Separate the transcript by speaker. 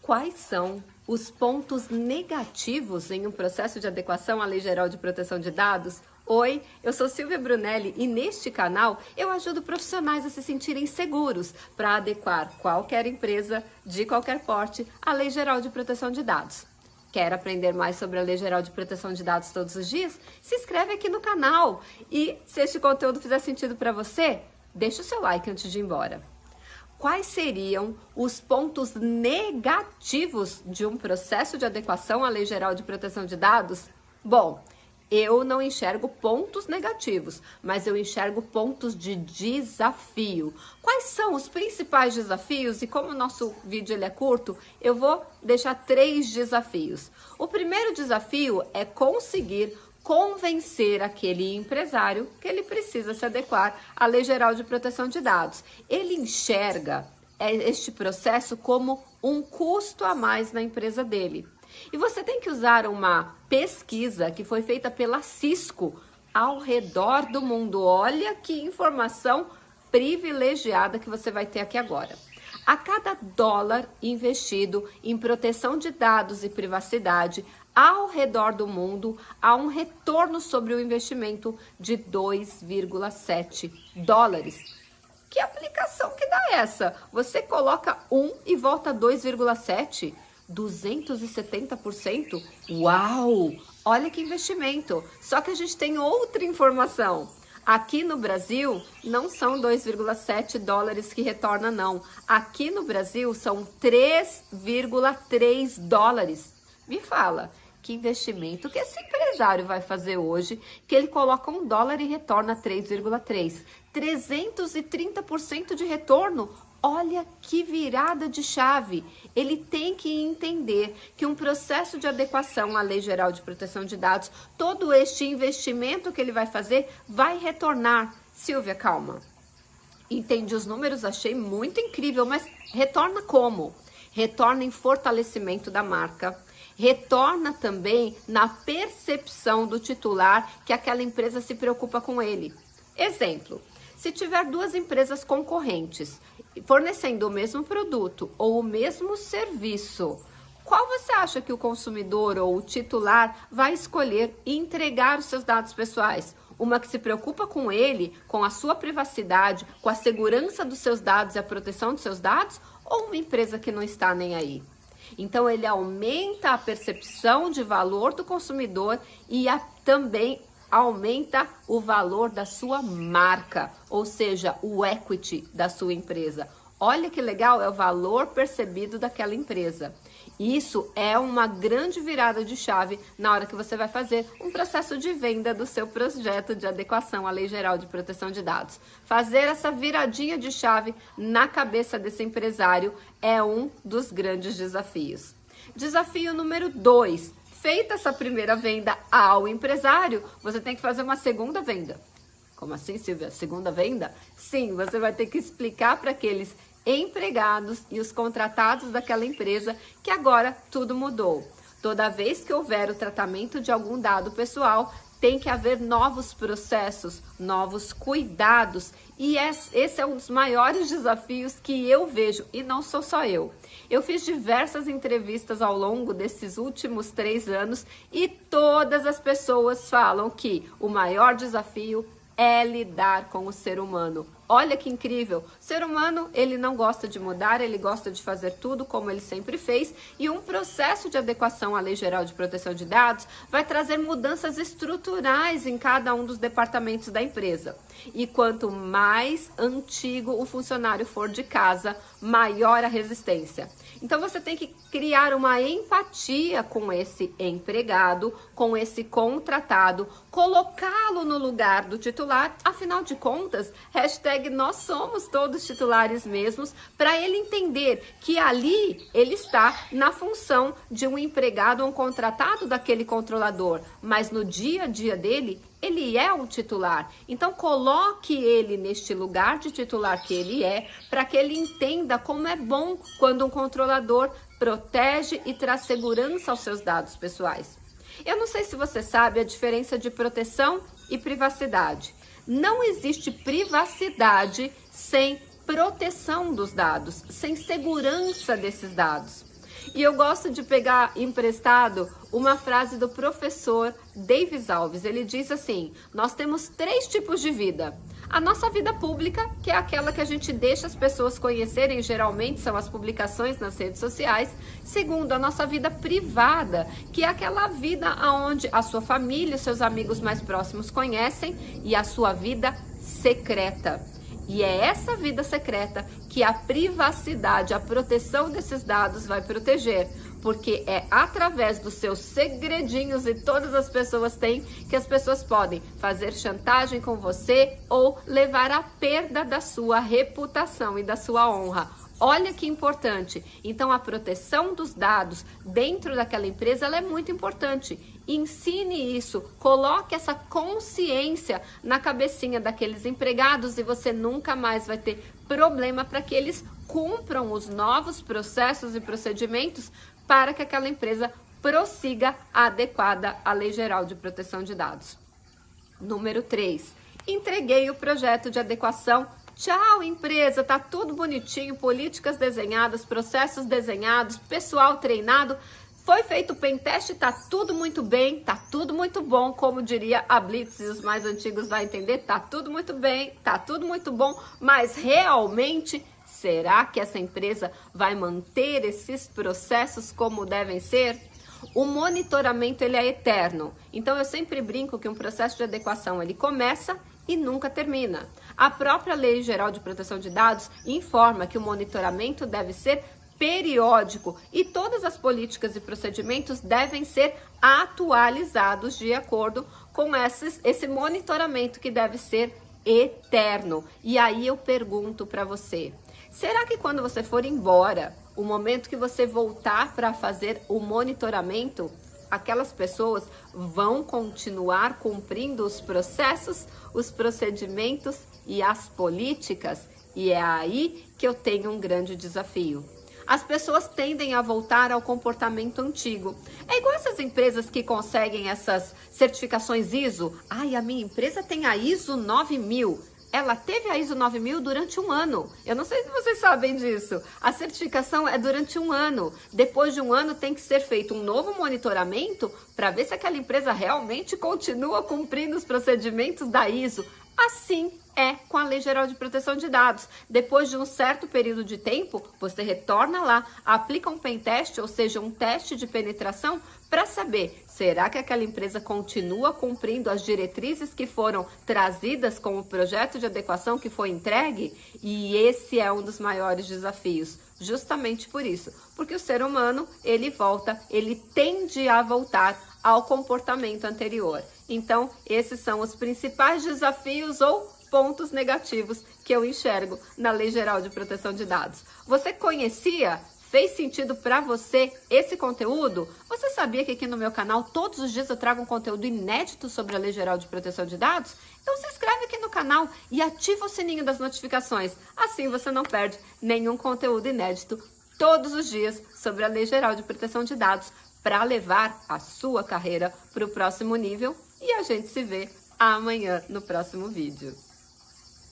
Speaker 1: Quais são os pontos negativos em um processo de adequação à Lei Geral de Proteção de Dados? Oi, eu sou Silvia Brunelli e neste canal eu ajudo profissionais a se sentirem seguros para adequar qualquer empresa de qualquer porte à Lei Geral de Proteção de Dados. Quer aprender mais sobre a Lei Geral de Proteção de Dados todos os dias? Se inscreve aqui no canal e se este conteúdo fizer sentido para você, deixa o seu like antes de ir embora. Quais seriam os pontos negativos de um processo de adequação à Lei Geral de Proteção de Dados? Bom, eu não enxergo pontos negativos, mas eu enxergo pontos de desafio. Quais são os principais desafios? E como o nosso vídeo ele é curto, eu vou deixar 3 desafios. O primeiro desafio é conseguir convencer aquele empresário que ele precisa se adequar à Lei Geral de Proteção de Dados. Ele enxerga este processo como um custo a mais na empresa dele. E você tem que usar uma pesquisa que foi feita pela Cisco ao redor do mundo. Olha que informação privilegiada que você vai ter aqui agora. A cada dólar investido em proteção de dados e privacidade ao redor do mundo, há um retorno sobre o investimento de 2,7 dólares. Que aplicação que dá essa? Você coloca 1 e volta 2,7? 270%? Uau! Olha que investimento! Só que a gente tem outra informação. Aqui no Brasil, não são 2,7 dólares que retorna, não. Aqui no Brasil, são 3,3 dólares. Me fala, que investimento que esse empresário vai fazer hoje, que ele coloca 1 dólar e retorna 3,3. 330% de retorno. Olha que virada de chave. Ele tem que entender que um processo de adequação à Lei Geral de Proteção de Dados, todo este investimento que ele vai fazer, vai retornar. Silvia, calma. Entendi os números, achei muito incrível, mas retorna como? Retorna em fortalecimento da marca. Retorna também na percepção do titular que aquela empresa se preocupa com ele. Exemplo, se tiver 2 empresas concorrentes fornecendo o mesmo produto ou o mesmo serviço, qual você acha que o consumidor ou o titular vai escolher entregar os seus dados pessoais? Uma que se preocupa com ele, com a sua privacidade, com a segurança dos seus dados e a proteção dos seus dados, ou uma empresa que não está nem aí? Então, ele aumenta a percepção de valor do consumidor e também aumenta o valor da sua marca, ou seja, o equity da sua empresa. Olha que legal, é o valor percebido daquela empresa. Isso é uma grande virada de chave na hora que você vai fazer um processo de venda do seu projeto de adequação à Lei Geral de Proteção de Dados. Fazer essa viradinha de chave na cabeça desse empresário é um dos grandes desafios. Desafio número 2. Feita essa primeira venda ao empresário, você tem que fazer uma segunda venda. Como assim, Silvia? Segunda venda? Sim, você vai ter que explicar para aqueles empregados e os contratados daquela empresa que agora tudo mudou. Toda vez que houver o tratamento de algum dado pessoal, tem que haver novos processos, novos cuidados. E esse é um dos maiores desafios que eu vejo, e não sou só eu. Eu fiz diversas entrevistas ao longo desses últimos 3 anos e todas as pessoas falam que o maior desafio é lidar com o ser humano. Olha que incrível! O ser humano, ele não gosta de mudar, ele gosta de fazer tudo como ele sempre fez, e um processo de adequação à Lei Geral de Proteção de Dados vai trazer mudanças estruturais em cada um dos departamentos da empresa. E quanto mais antigo o funcionário for de casa, maior a resistência. Então você tem que criar uma empatia com esse empregado, com esse contratado, colocá-lo no lugar do titular, afinal de contas, nós somos todos titulares mesmos, para ele entender que ali ele está na função de um empregado ou um contratado daquele controlador, mas no dia a dia dele, ele é um titular. Então coloque ele neste lugar de titular que ele é, para que ele entenda como é bom quando um controlador protege e traz segurança aos seus dados pessoais. Eu não sei se você sabe a diferença de proteção e privacidade. Não existe privacidade sem proteção dos dados, sem segurança desses dados. E eu gosto de pegar emprestado uma frase do professor Davis Alves. Ele diz assim: nós temos 3 tipos de vida. A nossa vida pública, que é aquela que a gente deixa as pessoas conhecerem, geralmente são as publicações nas redes sociais. Segundo, a nossa vida privada, que é aquela vida onde a sua família, os seus amigos mais próximos conhecem, e a sua vida secreta. E é essa vida secreta que a privacidade, a proteção desses dados vai proteger, porque é através dos seus segredinhos, e todas as pessoas têm, que as pessoas podem fazer chantagem com você ou levar à perda da sua reputação e da sua honra. Olha que importante. Então, a proteção dos dados dentro daquela empresa, ela é muito importante. Ensine isso, coloque essa consciência na cabecinha daqueles empregados e você nunca mais vai ter problema para que eles cumpram os novos processos e procedimentos para que aquela empresa prossiga adequada à Lei Geral de Proteção de Dados. Número 3. Entreguei o projeto de adequação. Tchau, empresa, tá tudo bonitinho, políticas desenhadas, processos desenhados, pessoal treinado, foi feito o pentest, tá tudo muito bem, tá tudo muito bom, como diria a Blitz, e os mais antigos vão entender, tá tudo muito bem, tá tudo muito bom, mas realmente, será que essa empresa vai manter esses processos como devem ser? O monitoramento, ele é eterno, então eu sempre brinco que um processo de adequação, ele começa e nunca termina. A própria Lei Geral de Proteção de Dados informa que o monitoramento deve ser periódico e todas as políticas e procedimentos devem ser atualizados de acordo com esse monitoramento que deve ser eterno. E aí eu pergunto para você, será que quando você for embora, o momento que você voltar para fazer o monitoramento, aquelas pessoas vão continuar cumprindo os processos, os procedimentos e as políticas? E é aí que eu tenho um grande desafio. As pessoas tendem a voltar ao comportamento antigo. É igual essas empresas que conseguem essas certificações ISO. Ai, a minha empresa tem a ISO 9000. Ela teve a ISO 9000 durante 1 ano. Eu não sei se vocês sabem disso. A certificação é durante 1 ano. Depois de 1 ano tem que ser feito um novo monitoramento para ver se aquela empresa realmente continua cumprindo os procedimentos da ISO. Assim é com a Lei Geral de Proteção de Dados. Depois de um certo período de tempo, você retorna lá, aplica um pentest, ou seja, um teste de penetração, para saber, será que aquela empresa continua cumprindo as diretrizes que foram trazidas com o projeto de adequação que foi entregue? E esse é um dos maiores desafios, justamente por isso, porque o ser humano, ele tende a voltar ao comportamento anterior. Então, esses são os principais desafios ou pontos negativos que eu enxergo na Lei Geral de Proteção de Dados. Você conhecia? Fez sentido para você esse conteúdo? Você sabia que aqui no meu canal todos os dias eu trago um conteúdo inédito sobre a Lei Geral de Proteção de Dados? Então se inscreve aqui no canal e ativa o sininho das notificações. Assim você não perde nenhum conteúdo inédito todos os dias sobre a Lei Geral de Proteção de Dados para levar a sua carreira para o próximo nível. E a gente se vê amanhã no próximo vídeo.